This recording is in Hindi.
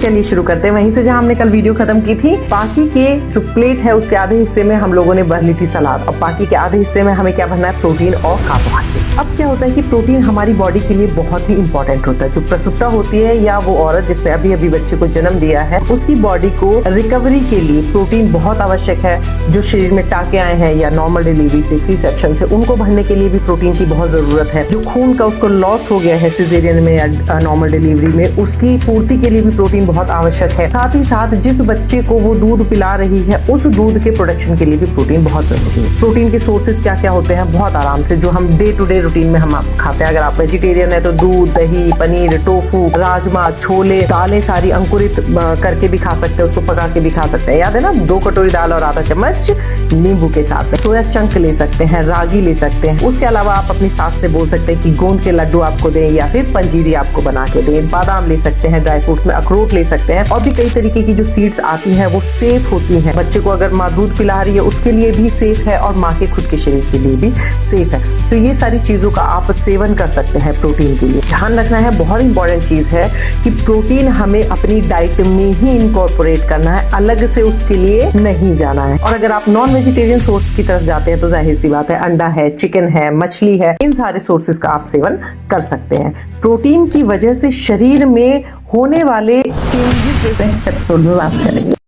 चलिए शुरू करते हैं वहीं से जहां हमने कल वीडियो खत्म की थी। बाकी के जो प्लेट है उसके आधे हिस्से में हम लोगों ने भर ली थी सलाद, और बाकी के आधे हिस्से में हमें क्या भरना है, प्रोटीन और कार्बोहाइड्रेट। अब क्या होता है कि प्रोटीन हमारी बॉडी के लिए बहुत ही इंपॉर्टेंट होता है। जो प्रसूता होती है या वो औरत जिसने अभी अभी बच्चे को जन्म दिया है, उसकी बॉडी को रिकवरी के लिए प्रोटीन बहुत आवश्यक है। जो शरीर में टाके आए हैं या नॉर्मल डिलीवरी से, सी सेक्शन से, उनको भरने के लिए भी प्रोटीन की बहुत जरूरत है। जो खून का उसको लॉस हो गया है सिजेरियन में या नॉर्मल डिलीवरी में, उसकी पूर्ति के लिए भी प्रोटीन बहुत आवश्यक है। साथ ही साथ जिस बच्चे को वो दूध पिला रही है, उस दूध के प्रोडक्शन के लिए भी प्रोटीन बहुत जरूरी है। प्रोटीन के सोर्सेज क्या क्या होते हैं, बहुत आराम से जो हम डे टू डे रूटीन में हम खाते हैं। अगर आप वेजिटेरियन है तो दूध, दही, पनीर, टोफू, राजमा, छोले, दालें सारी अंकुरित करके भी खा सकते हैं, उसको पका के भी खा सकते हैं। याद है ना, 2 कटोरी दाल और आधा चम्मच नींबू के साथ। सोया चंक ले सकते हैं, रागी ले सकते हैं। उसके अलावा आप अपनी सास से बोल सकते हैं कि गोंद के लड्डू आपको दें या फिर पंजीरी आपको बना के दें। बादाम ले सकते हैं, ड्राई फ्रूट्स में अखरोट ले सकते हैं, और भी कई तरीके की जो सीड्स आती हैं वो सेफ होती हैं। बच्चे को अगर माँ दूध पिला रही है उसके लिए भी सेफ है, और माँ के खुद के शरीर के लिए भी सेफ है। तो ये सारी चीजों का आप सेवन कर सकते हैं प्रोटीन के लिए। ध्यान रखना है, बहुत इंपॉर्टेंट चीज है कि प्रोटीन हमें अपनी डाइट में ही इनकॉर्पोरेट करना है, अलग से उसके लिए नहीं जाना है। और अगर आप नॉन वेजिटेरियन सोर्स की तरफ जाते हैं तो जाहिर सी बात है, अंडा है, चिकन है, मछली है, इन सारे सोर्सेज का आप सेवन कर सकते हैं। प्रोटीन की वजह से शरीर में होने वाले चेंजेस नेक्स्ट एपिसोड में बात करेंगे।